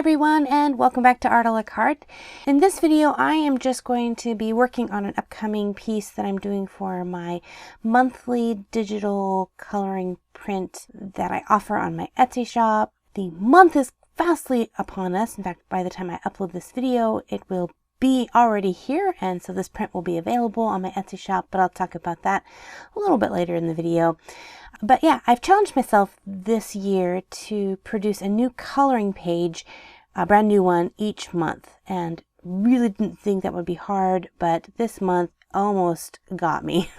everyone, and welcome back to Art a la Carte. In this video I am just going to be working on an upcoming piece that I'm doing for my monthly digital coloring print that I offer on my Etsy shop. The month is fastly upon us. In fact, by the time I upload this video it will be already here, and so this print will be available on my Etsy shop, but I'll talk about that a little bit later in the video. But yeah, I've challenged myself this year to produce a new coloring page, a brand new one each month, and really didn't think that would be hard, but this month almost got me.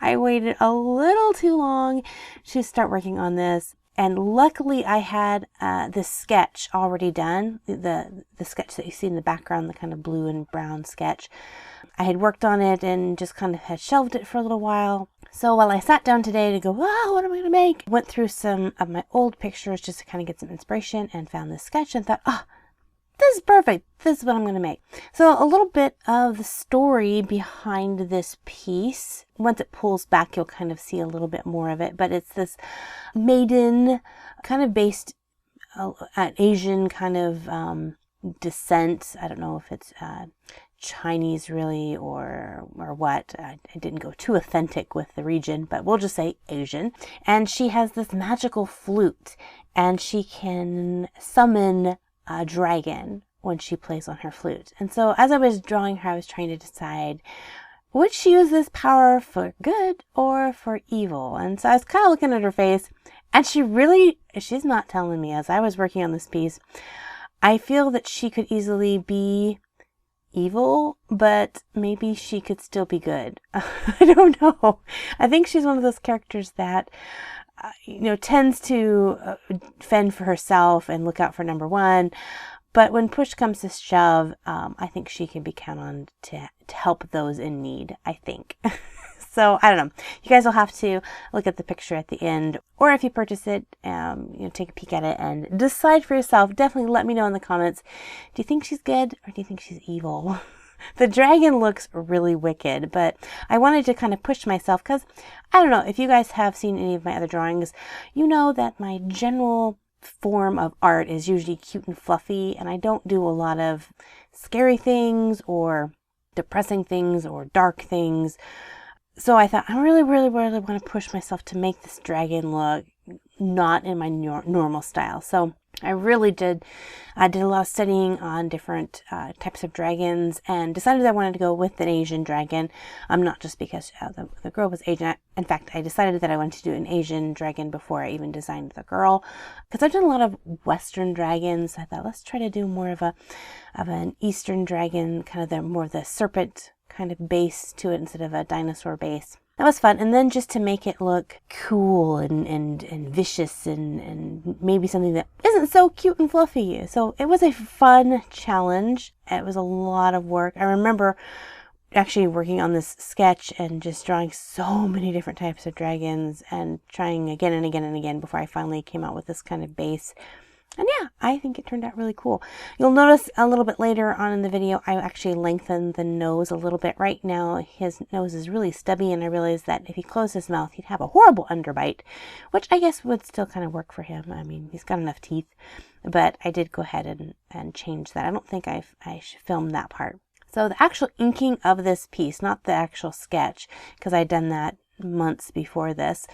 I waited a little too long to start working on this, and luckily I had this sketch already done, the sketch that you see in the background, the kind of blue and brown sketch. I had worked on it and just kind of had shelved it for a little while. So while I sat down today to go, wow, what am I going to make? Went through some of my old pictures just to kind of get some inspiration and found this sketch and thought, oh, this is perfect. This is what I'm going to make. So a little bit of the story behind this piece. Once it pulls back, you'll kind of see a little bit more of it. But it's this maiden, kind of based at Asian kind of descent. I don't know if it's Chinese really or what. I didn't go too authentic with the region, but we'll just say Asian. And she has this magical flute, and she can summon a dragon when she plays on her flute. And so as I was drawing her, I was trying to decide, would she use this power for good or for evil? And so I was kind of looking at her face, and she's not telling me. As I was working on this piece, I feel that she could easily be evil, but maybe she could still be good. I don't know. I think she's one of those characters that tends to fend for herself and look out for number one, but when push comes to shove, I think she can be counted on to help those in need, I think. So I don't know. You guys will have to look at the picture at the end, or if you purchase it, take a peek at it and decide for yourself. Definitely let me know in the comments. Do you think she's good or do you think she's evil? The dragon looks really wicked, but I wanted to kind of push myself because I don't know if you guys have seen any of my other drawings. You know that my general form of art is usually cute and fluffy, and I don't do a lot of scary things or depressing things or dark things. So I thought I really want to push myself to make this dragon look not in my normal style. So I really did a lot of studying on different types of dragons and decided I wanted to go with an Asian dragon. Not just because the girl was Asian. In fact, I decided that I wanted to do an Asian dragon before I even designed the girl, because I've done a lot of Western dragons. I thought let's try to do more of an Eastern dragon, kind of more of the serpent kind of base to it instead of a dinosaur base. That was fun. And then just to make it look cool and vicious and maybe something that isn't so cute and fluffy. So it was a fun challenge. It was a lot of work. I remember actually working on this sketch and just drawing so many different types of dragons and trying again and again and again before I finally came out with this kind of base. And yeah, I think it turned out really cool. You'll notice a little bit later on in the video, I actually lengthened the nose a little bit. Right now, his nose is really stubby, and I realized that if he closed his mouth, he'd have a horrible underbite, which I guess would still kind of work for him. I mean, he's got enough teeth, but I did go ahead and change that. I don't think I filmed that part. So the actual inking of this piece, not the actual sketch, because I'd done that months before this,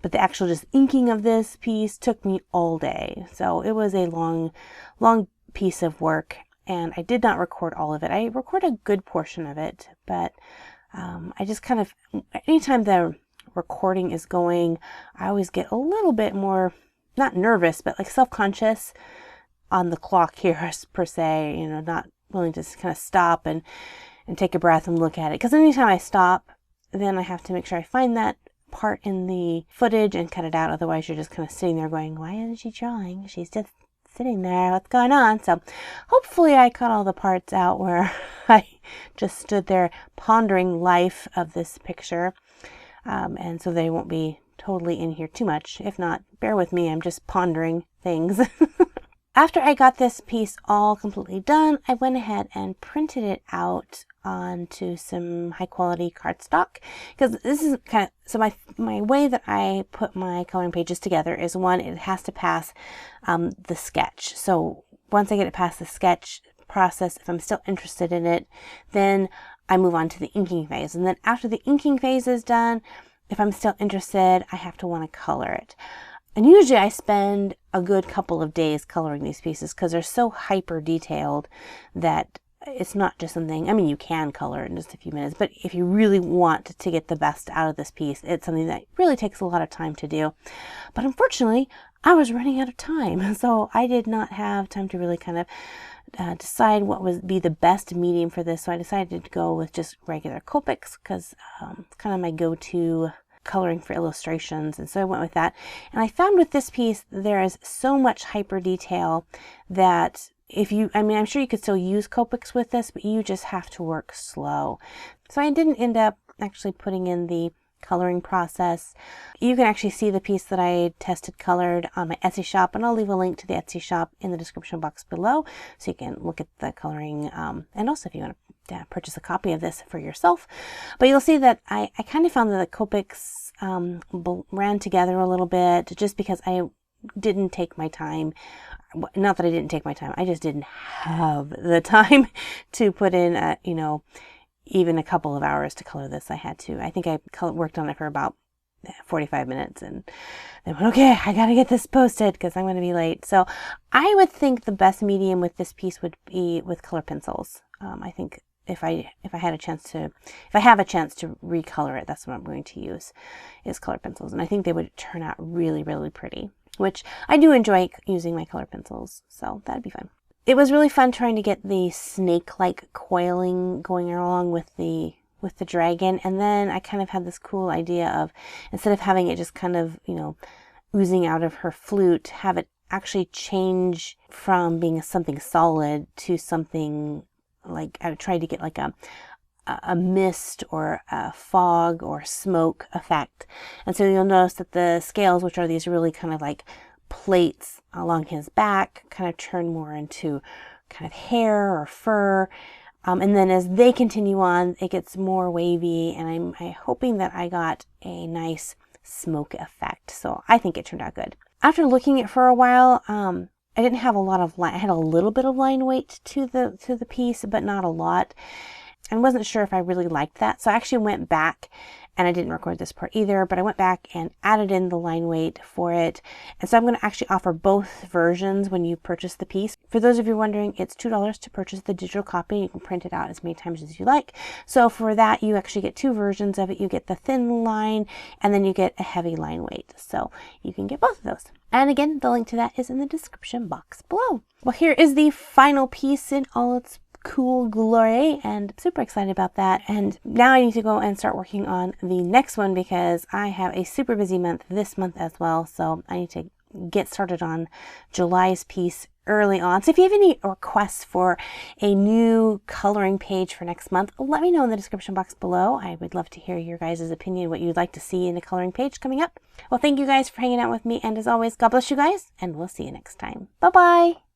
but the actual just inking of this piece took me all day. So it was a long piece of work, and I did not record all of it. I recorded a good portion of it, but I just kind of, anytime the recording is going, I always get a little bit more, not nervous, but like self-conscious on the clock here per se, not willing to kind of stop and take a breath and look at it. Because anytime I stop, then I have to make sure I find that part in the footage and cut it out. Otherwise, you're just kind of sitting there going, why isn't she drawing? She's just sitting there. What's going on? So hopefully I cut all the parts out where I just stood there pondering life of this picture. And so they won't be totally in here too much. If not, bear with me. I'm just pondering things. After I got this piece all completely done, I went ahead and printed it out onto some high quality cardstock, because this is kind of, so my way that I put my coloring pages together is, one, it has to pass the sketch. So once I get it past the sketch process, if I'm still interested in it, then I move on to the inking phase. And then after the inking phase is done, if I'm still interested, I have to want to color it. And usually I spend a good couple of days coloring these pieces because they're so hyper detailed that it's not just something, I mean, you can color it in just a few minutes, but if you really want to get the best out of this piece, it's something that really takes a lot of time to do. But unfortunately, I was running out of time, so I did not have time to really kind of decide what would be the best medium for this. So I decided to go with just regular Copics because it's kind of my go-to coloring for illustrations, and so I went with that. And I found with this piece there is so much hyper detail that if you, I mean, I'm sure you could still use Copics with this, but you just have to work slow. So I didn't end up actually putting in the coloring process. You can actually see the piece that I tested colored on my Etsy shop, and I'll leave a link to the Etsy shop in the description box below so you can look at the coloring, and also if you want to purchase a copy of this for yourself. But you'll see that I kind of found that the Copics ran together a little bit just because I didn't take my time. Not that I didn't take my time, I just didn't have the time to put in, you know, even a couple of hours to color this. I think I worked on it for about 45 minutes and then went, okay, I gotta get this posted because I'm going to be late. So I would think the best medium with this piece would be with color pencils. I think if I have a chance to recolor it, that's what I'm going to use, is color pencils. And I think they would turn out really, really pretty, which I do enjoy using my color pencils. So that'd be fun. It was really fun trying to get the snake-like coiling going along with the dragon. And then I kind of had this cool idea of, instead of having it just kind of, you know, oozing out of her flute, have it actually change from being something solid to something like, I tried to get like a mist or a fog or smoke effect. And so you'll notice that the scales, which are these really kind of like plates along his back, kind of turn more into kind of hair or fur. And then as they continue on, it gets more wavy, and I'm hoping that I got a nice smoke effect. So I think it turned out good. After looking at it for a while, I didn't have a lot of line. I had a little bit of line weight to the piece, but not a lot. I wasn't sure if I really liked that. So I actually went back, and I didn't record this part either, but I went back and added in the line weight for it. And so I'm going to actually offer both versions when you purchase the piece. For those of you wondering, it's $2 to purchase the digital copy. You can print it out as many times as you like. So for that, you actually get two versions of it. You get the thin line, and then you get a heavy line weight. So you can get both of those. And again, the link to that is in the description box below. Well, here is the final piece in all its cool glory, and super excited about that. And now I need to go and start working on the next one because I have a super busy month this month as well. So I need to get started on July's piece early on. So if you have any requests for a new coloring page for next month, let me know in the description box below. I would love to hear your guys' opinion, what you'd like to see in a coloring page coming up. Well, thank you guys for hanging out with me, and as always, God bless you guys, and we'll see you next time. Bye-bye!